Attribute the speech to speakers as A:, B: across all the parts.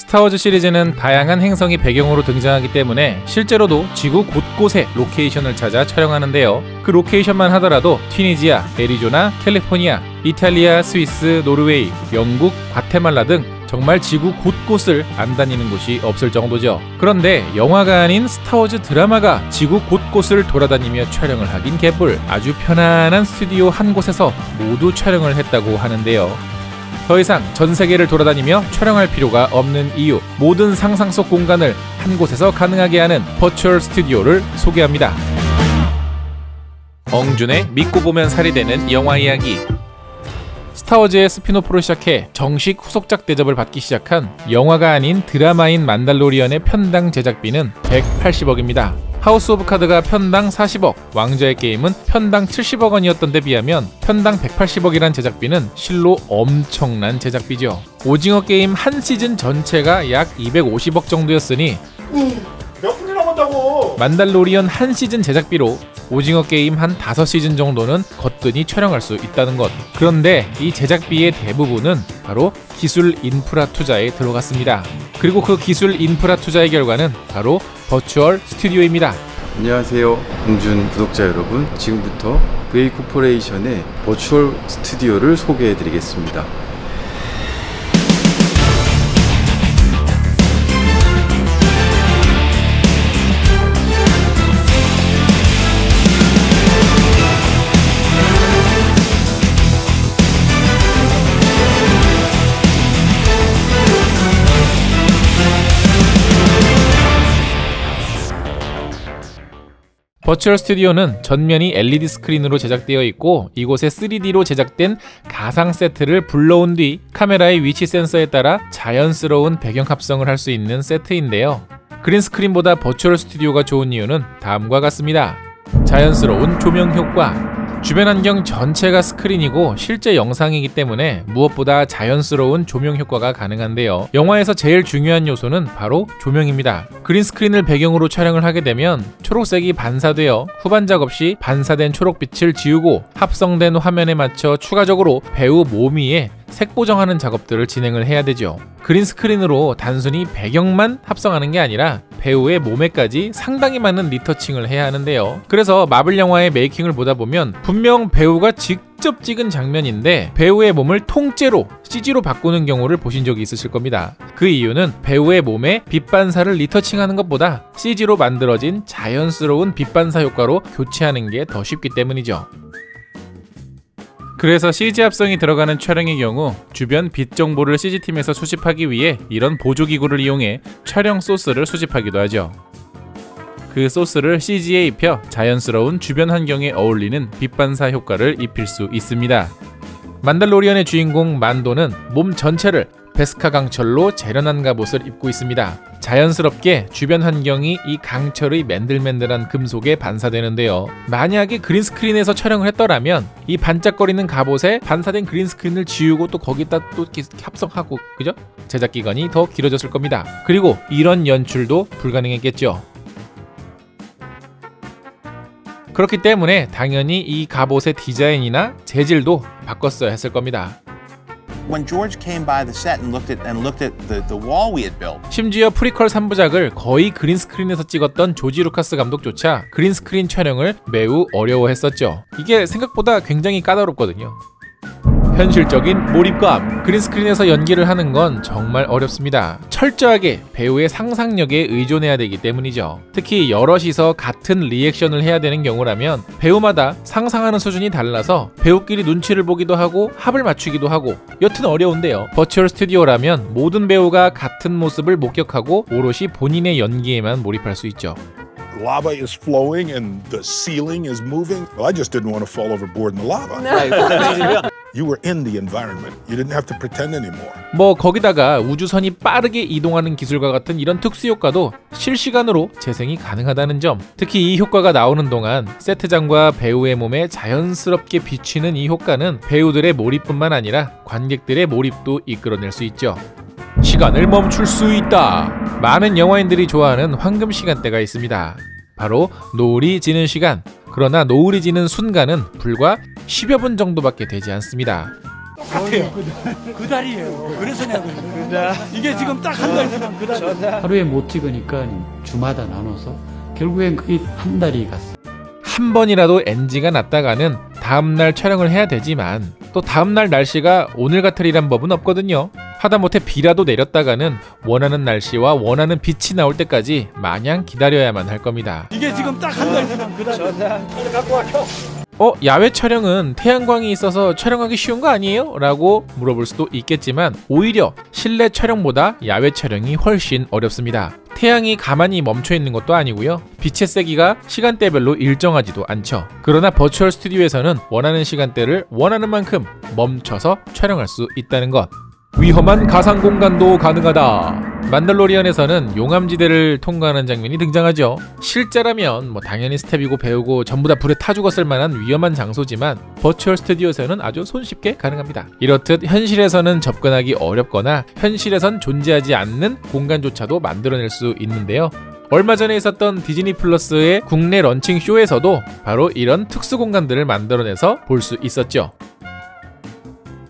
A: 스타워즈 시리즈는 다양한 행성이 배경으로 등장하기 때문에 실제로도 지구 곳곳에 로케이션을 찾아 촬영하는데요. 그 로케이션만 하더라도 튀니지아, 애리조나, 캘리포니아, 이탈리아, 스위스, 노르웨이, 영국, 과테말라 등 정말 지구 곳곳을 안 다니는 곳이 없을 정도죠. 그런데 영화가 아닌 스타워즈 드라마가 지구 곳곳을 돌아다니며 촬영을 하긴 개뿔. 아주 편안한 스튜디오 한 곳에서 모두 촬영을 했다고 하는데요. 더 이상 전 세계를 돌아다니며 촬영할 필요가 없는 이유, 모든 상상 속 공간을 한 곳에서 가능하게 하는 버추얼 스튜디오를 소개합니다. 엉준의 믿고 보면 살이 되는 영화 이야기. 스타워즈의 스피노프로 시작해 정식 후속작 대접을 받기 시작한 영화가 아닌 드라마인 만달로리언의 편당 제작비는 180억입니다. 하우스 오브 카드가 편당 40억, 왕좌의 게임은 편당 70억 원이었던 데 비하면 편당 180억이란 제작비는 실로 엄청난 제작비죠. 오징어 게임 한 시즌 전체가 약 250억 정도였으니
B: 몇 분이 남았다고!
A: 만달로리언 한 시즌 제작비로 오징어 게임 한 5시즌 정도는 거뜬히 촬영할 수 있다는 것. 그런데 이 제작비의 대부분은 바로 기술 인프라 투자에 들어갔습니다. 그리고 그 기술 인프라 투자의 결과는 바로 버추얼 스튜디오입니다.
C: 안녕하세요, 엉준 구독자 여러분. 지금부터 VA 코퍼레이션의 버추얼 스튜디오를 소개해 드리겠습니다.
A: 버추얼 스튜디오는 전면이 LED 스크린으로 제작되어 있고 이곳에 3D로 제작된 가상 세트를 불러온 뒤 카메라의 위치 센서에 따라 자연스러운 배경 합성을 할 수 있는 세트인데요. 그린 스크린보다 버추얼 스튜디오가 좋은 이유는 다음과 같습니다. 자연스러운 조명 효과. 주변 환경 전체가 스크린이고 실제 영상이기 때문에 무엇보다 자연스러운 조명 효과가 가능한데요. 영화에서 제일 중요한 요소는 바로 조명입니다. 그린 스크린을 배경으로 촬영을 하게 되면 초록색이 반사되어 후반 작업 시 반사된 초록빛을 지우고 합성된 화면에 맞춰 추가적으로 배우 몸 위에 색 보정하는 작업들을 진행을 해야 되죠. 그린 스크린으로 단순히 배경만 합성하는 게 아니라 배우의 몸에까지 상당히 많은 리터칭을 해야 하는데요. 그래서 마블 영화의 메이킹을 보다 보면 분명 배우가 직접 찍은 장면인데 배우의 몸을 통째로 CG로 바꾸는 경우를 보신 적이 있으실 겁니다. 그 이유는 배우의 몸에 빛 반사를 리터칭하는 것보다 CG로 만들어진 자연스러운 빛 반사 효과로 교체하는 게 더 쉽기 때문이죠. 그래서 CG 합성이 들어가는 촬영의 경우 주변 빛 정보를 CG팀에서 수집하기 위해 이런 보조기구를 이용해 촬영 소스를 수집하기도 하죠. 그 소스를 CG에 입혀 자연스러운 주변 환경에 어울리는 빛 반사 효과를 입힐 수 있습니다. 만달로리언의 주인공 만도는 몸 전체를 베스카 강철로 재련한 갑옷을 입고 있습니다. 자연스럽게 주변 환경이 이 강철의 맨들맨들한 금속에 반사되는데요. 만약에 그린스크린에서 촬영을 했더라면 이 반짝거리는 갑옷에 반사된 그린스크린을 지우고 또 거기다 또 합성하고, 그죠? 제작 기간이 더 길어졌을 겁니다. 그리고 이런 연출도 불가능했겠죠. 그렇기 때문에 당연히 이 갑옷의 디자인이나 재질도 바꿨어야 했을 겁니다.
D: When George came by the set and looked at the wall we had built.
A: 심지어 프리퀄 3부작을 거의 그린스크린에서 찍었던 조지 루카스 감독조차 그린스크린 촬영을 매우 어려워했었죠. 이게 생각보다 굉장히 까다롭거든요. 현실적인 몰입감. 그린스크린에서 연기를 하는 건 정말 어렵습니다. 철저하게 배우의 상상력에 의존해야 되기 때문이죠. 특히 여럿이서 같은 리액션을 해야 되는 경우라면 배우마다 상상하는 수준이 달라서 배우끼리 눈치를 보기도 하고 합을 맞추기도 하고 여튼 어려운데요. 버추얼 스튜디오라면 모든 배우가 같은 모습을 목격하고 오롯이 본인의 연기에만 몰입할 수 있죠.
B: Lava is flowing and the ceiling is moving. Well, I just didn't want to fall overboard in the lava. You were in the environment. You didn't have to pretend anymore.
A: 거기다가 우주선이 빠르게 이동하는 기술과 같은 이런 특수 효과도 실시간으로 재생이 가능하다는 점. 특히 이 효과가 나오는 동안 세트장과 배우의 몸에 자연스럽게 비치는 이 효과는 배우들의 몰입뿐만 아니라 관객들의 몰입도 이끌어낼 수 있죠. 시간을 멈출 수 있다. 많은 영화인들이 좋아하는 황금 시간대가 있습니다. 바로 노을이 지는 시간. 그러나 노을이 지는 순간은 불과 10여 분 정도밖에 되지 않습니다.
E: 똑같아요. 그 달이에요. 그래서 내가 그랬어요. 이게 지금 딱 한 달 지난 그 달.
F: 하루에 못 찍으니까 주마다 나눠서 결국엔 그게 한 달이 갔어요.
A: 한 번이라도 NG가 났다가는 다음날 촬영을 해야 되지만 또 다음날 날씨가 오늘 같으리란 법은 없거든요. 하다못해 비라도 내렸다가는 원하는 날씨와 원하는 빛이 나올 때까지 마냥 기다려야만 할 겁니다.
E: 이게 지금 딱 한 달 지난 그 달. 갖고 와, 형.
A: 야외 촬영은 태양광이 있어서 촬영하기 쉬운 거 아니에요? 라고 물어볼 수도 있겠지만 오히려 실내 촬영보다 야외 촬영이 훨씬 어렵습니다. 태양이 가만히 멈춰 있는 것도 아니고요. 빛의 세기가 시간대별로 일정하지도 않죠. 그러나 버추얼 스튜디오에서는 원하는 시간대를 원하는 만큼 멈춰서 촬영할 수 있다는 것. 위험한 가상 공간도 가능하다. 만달로리안에서는 용암지대를 통과하는 장면이 등장하죠. 실제라면 당연히 스텝이고 배우고 전부 다 불에 타 죽었을 만한 위험한 장소지만 버추얼 스튜디오에서는 아주 손쉽게 가능합니다. 이렇듯 현실에서는 접근하기 어렵거나 현실에선 존재하지 않는 공간조차도 만들어낼 수 있는데요. 얼마 전에 있었던 디즈니 플러스의 국내 런칭 쇼에서도 바로 이런 특수 공간들을 만들어내서 볼 수 있었죠.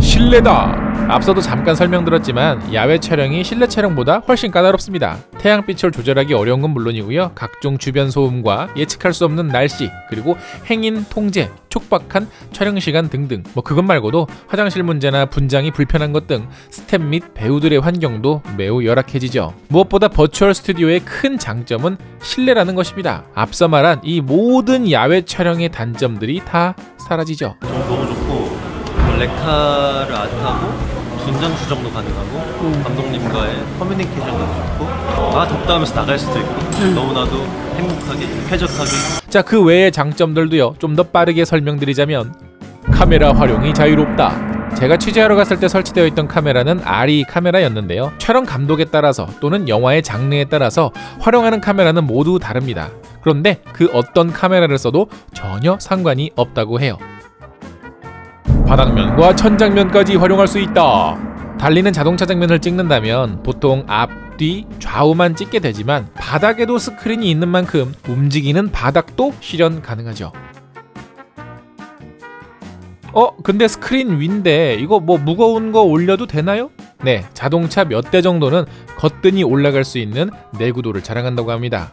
A: 실내다! 앞서도 잠깐 설명드렸지만 야외 촬영이 실내 촬영보다 훨씬 까다롭습니다. 태양빛을 조절하기 어려운 건 물론이고요. 각종 주변 소음과 예측할 수 없는 날씨, 그리고 행인 통제, 촉박한 촬영 시간 등등 그것 말고도 화장실 문제나 분장이 불편한 것 등 스텝 및 배우들의 환경도 매우 열악해지죠. 무엇보다 버추얼 스튜디오의 큰 장점은 실내라는 것입니다. 앞서 말한 이 모든 야외 촬영의 단점들이 다 사라지죠.
G: 너무 좋고 렉타를 안 타고 분장 수정도 가능하고 감독님과의 커뮤니케이션도 좋고 덥다 하면서 나갈 수도 있고 너무나도 행복하게 쾌적하게.
A: 자, 그 외의 장점들도요. 좀 더 빠르게 설명드리자면 카메라 활용이 자유롭다. 제가 취재하러 갔을 때 설치되어 있던 카메라는 RE 카메라였는데요. 촬영 감독에 따라서 또는 영화의 장르에 따라서 활용하는 카메라는 모두 다릅니다. 그런데 그 어떤 카메라를 써도 전혀 상관이 없다고 해요. 바닥면과 천장면까지 활용할 수 있다. 달리는 자동차 장면을 찍는다면 보통 앞, 뒤, 좌우만 찍게 되지만 바닥에도 스크린이 있는 만큼 움직이는 바닥도 실현 가능하죠. 근데 스크린 위인데 이거 무거운 거 올려도 되나요? 네, 자동차 몇 대 정도는 거뜬히 올라갈 수 있는 내구도를 자랑한다고 합니다.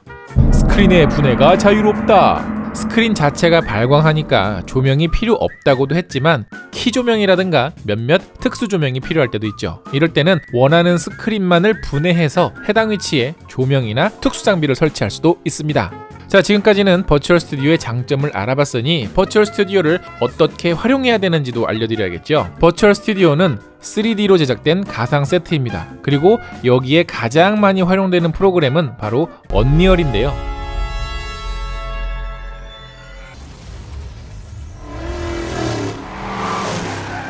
A: 스크린의 분해가 자유롭다. 스크린 자체가 발광하니까 조명이 필요 없다고도 했지만 키 조명이라든가 몇몇 특수 조명이 필요할 때도 있죠. 이럴 때는 원하는 스크린만을 분해해서 해당 위치에 조명이나 특수 장비를 설치할 수도 있습니다. 자, 지금까지는 버추얼 스튜디오의 장점을 알아봤으니 버추얼 스튜디오를 어떻게 활용해야 되는지도 알려드려야겠죠. 버추얼 스튜디오는 3D로 제작된 가상 세트입니다. 그리고 여기에 가장 많이 활용되는 프로그램은 바로 언리얼인데요.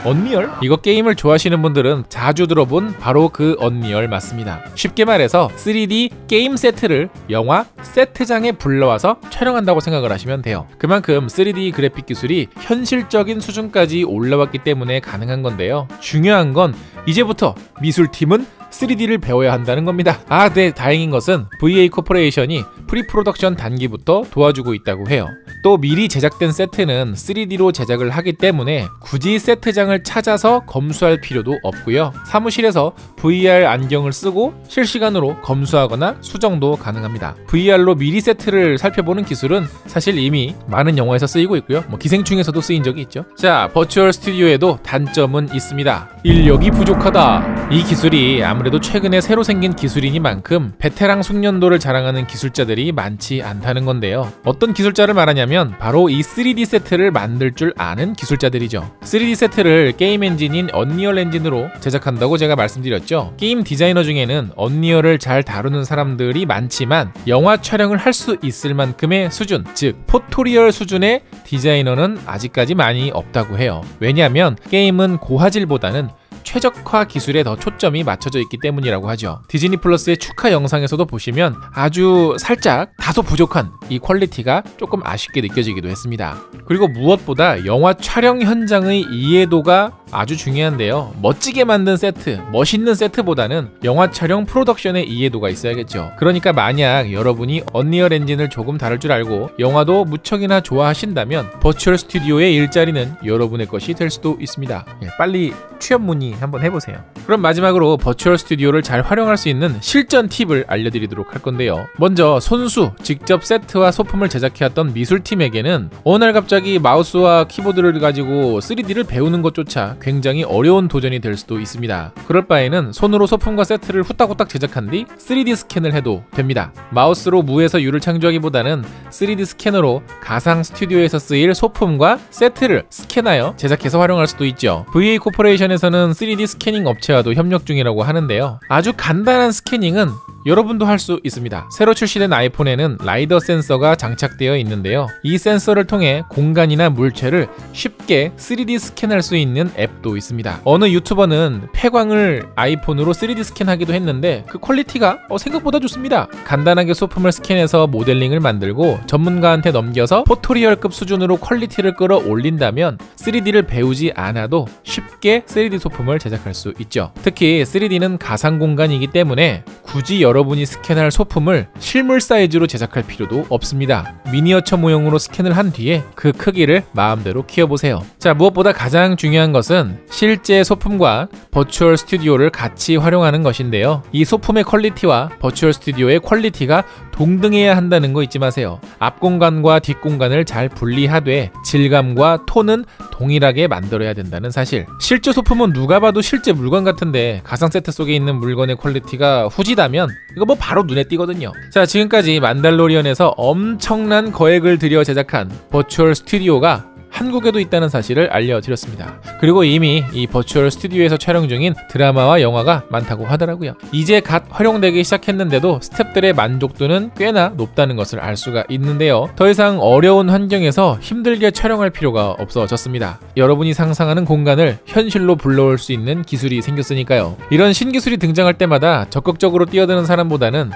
A: 언리얼? 이거 게임을 좋아하시는 분들은 자주 들어본 바로 그 언리얼 맞습니다. 쉽게 말해서 3D 게임 세트를 영화 세트장에 불러와서 촬영한다고 생각을 하시면 돼요. 그만큼 3D 그래픽 기술이 현실적인 수준까지 올라왔기 때문에 가능한 건데요. 중요한 건 이제부터 미술팀은 3D를 배워야 한다는 겁니다. 네, 다행인 것은 VA 코퍼레이션이 프리프로덕션 단기부터 도와주고 있다고 해요. 또 미리 제작된 세트는 3D로 제작을 하기 때문에 굳이 세트장을 찾아서 검수할 필요도 없고요. 사무실에서 VR 안경을 쓰고 실시간으로 검수하거나 수정도 가능합니다. VR로 미리 세트를 살펴보는 기술은 사실 이미 많은 영화에서 쓰이고 있고요. 기생충에서도 쓰인 적이 있죠. 자, 버추얼 스튜디오에도 단점은 있습니다. 인력이 부족하다. 이 기술이 아무래도 최근에 새로 생긴 기술이니만큼 베테랑 숙련도를 자랑하는 기술자들이 많지 않다는 건데요. 어떤 기술자를 말하냐면 바로 이 3D 세트를 만들 줄 아는 기술자들이죠. 3D 세트를 게임 엔진인 언리얼 엔진으로 제작한다고 제가 말씀드렸죠. 게임 디자이너 중에는 언리얼을 잘 다루는 사람들이 많지만 영화 촬영을 할 수 있을 만큼의 수준, 즉 포토리얼 수준의 디자이너는 아직까지 많이 없다고 해요. 왜냐하면 게임은 고화질보다는 최적화 기술에 더 초점이 맞춰져 있기 때문이라고 하죠. 디즈니 플러스의 축하 영상에서도 보시면 아주 살짝 다소 부족한 이 퀄리티가 조금 아쉽게 느껴지기도 했습니다. 그리고 무엇보다 영화 촬영 현장의 이해도가 아주 중요한데요. 멋지게 만든 세트, 멋있는 세트보다는 영화 촬영 프로덕션의 이해도가 있어야겠죠. 그러니까 만약 여러분이 언리얼 엔진을 조금 다룰 줄 알고 영화도 무척이나 좋아하신다면 버추얼 스튜디오의 일자리는 여러분의 것이 될 수도 있습니다. 빨리 취업 문의 한번 해보세요. 그럼 마지막으로 버추얼 스튜디오를 잘 활용할 수 있는 실전 팁을 알려드리도록 할 건데요. 먼저 손수, 직접 세트와 소품을 제작해왔던 미술팀에게는 어느 날 갑자기 마우스와 키보드를 가지고 3D를 배우는 것조차 굉장히 어려운 도전이 될 수도 있습니다. 그럴 바에는 손으로 소품과 세트를 후딱후딱 제작한 뒤 3D 스캔을 해도 됩니다. 마우스로 무에서 유를 창조하기보다는 3D 스캐너로 가상 스튜디오에서 쓰일 소품과 세트를 스캔하여 제작해서 활용할 수도 있죠. VA 코퍼레이션에서는 3D 스캐닝 업체와도 협력 중이라고 하는데요. 아주 간단한 스캐닝은 여러분도 할 수 있습니다. 새로 출시된 아이폰에는 라이더 센서가 장착되어 있는데요. 이 센서를 통해 공간이나 물체를 쉽게 3D 스캔할 수 있는 앱도 있습니다. 어느 유튜버는 폐광을 아이폰으로 3D 스캔하기도 했는데 그 퀄리티가 생각보다 좋습니다. 간단하게 소품을 스캔해서 모델링을 만들고 전문가한테 넘겨서 포토리얼급 수준으로 퀄리티를 끌어올린다면 3D를 배우지 않아도 쉽게 3D 소품을 제작할 수 있죠. 특히 3D는 가상 공간이기 때문에 굳이 여러분이 스캔할 소품을 실물 사이즈로 제작할 필요도 없습니다. 미니어처 모형으로 스캔을 한 뒤에 그 크기를 마음대로 키워보세요. 자, 무엇보다 가장 중요한 것은 실제 소품과 버추얼 스튜디오를 같이 활용하는 것인데요. 이 소품의 퀄리티와 버추얼 스튜디오의 퀄리티가 동등해야 한다는 거 잊지 마세요. 앞 공간과 뒷 공간을 잘 분리하되 질감과 톤은 동일하게 만들어야 된다는 사실. 실제 소품은 누가 봐도 실제 물건 같은데 가상 세트 속에 있는 물건의 퀄리티가 후지다면 이거 뭐 바로 눈에 띄거든요. 자, 지금까지 만달로리언에서 엄청난 거액을 들여 제작한 버추얼 스튜디오가 한국에도 있다는 사실을 알려드렸습니다. 그리고 이미 이 버추얼 스튜디오에서 촬영 중인 드라마와 영화가 많다고 하더라고요. 이제 갓 활용되기 시작했는데도 스태프들의 만족도는 꽤나 높다는 것을 알 수가 있는데요. 더 이상 어려운 환경에서 힘들게 촬영할 필요가 없어졌습니다. 여러분이 상상하는 공간을 현실로 불러올 수 있는 기술이 생겼으니까요. 이런 신기술이 등장할 때마다 적극적으로 뛰어드는 사람보다는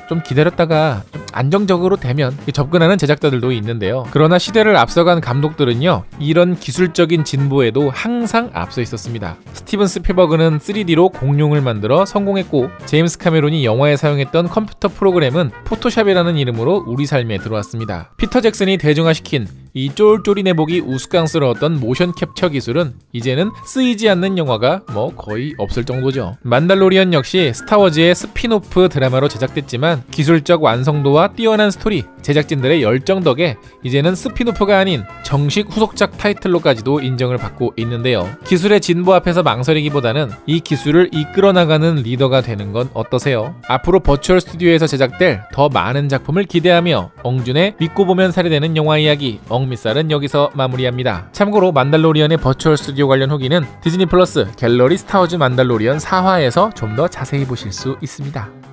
A: 좀 기다렸다가 좀 안정적으로 되면 접근하는 제작자들도 있는데요. 그러나 시대를 앞서간 감독들은요, 이런 기술적인 진보에도 항상 앞서 있었습니다. 스티븐 스필버그는 3D로 공룡을 만들어 성공했고, 제임스 카메론이 영화에 사용했던 컴퓨터 프로그램은 포토샵이라는 이름으로 우리 삶에 들어왔습니다. 피터 잭슨이 대중화시킨 이 쫄쫄이 내복이 우스꽝스러웠던 모션 캡처 기술은 이제는 쓰이지 않는 영화가 거의 없을 정도죠. 만달로리언 역시 스타워즈의 스핀오프 드라마로 제작됐지만 기술적 완성도와 뛰어난 스토리, 제작진들의 열정 덕에 이제는 스핀오프가 아닌 정식 후속작 타이틀로까지도 인정을 받고 있는데요. 기술의 진보 앞에서 망설이기보다는 이 기술을 이끌어나가는 리더가 되는 건 어떠세요? 앞으로 버추얼 스튜디오에서 제작될 더 많은 작품을 기대하며 엉준의 믿고 보면 살해되는 영화 이야기 엉미살은 여기서 마무리합니다. 참고로 만달로리언의 버추얼 스튜디오 관련 후기는 디즈니 플러스 갤러리 스타워즈 만달로리언 4화에서 좀 더 자세히 보실 수 있습니다.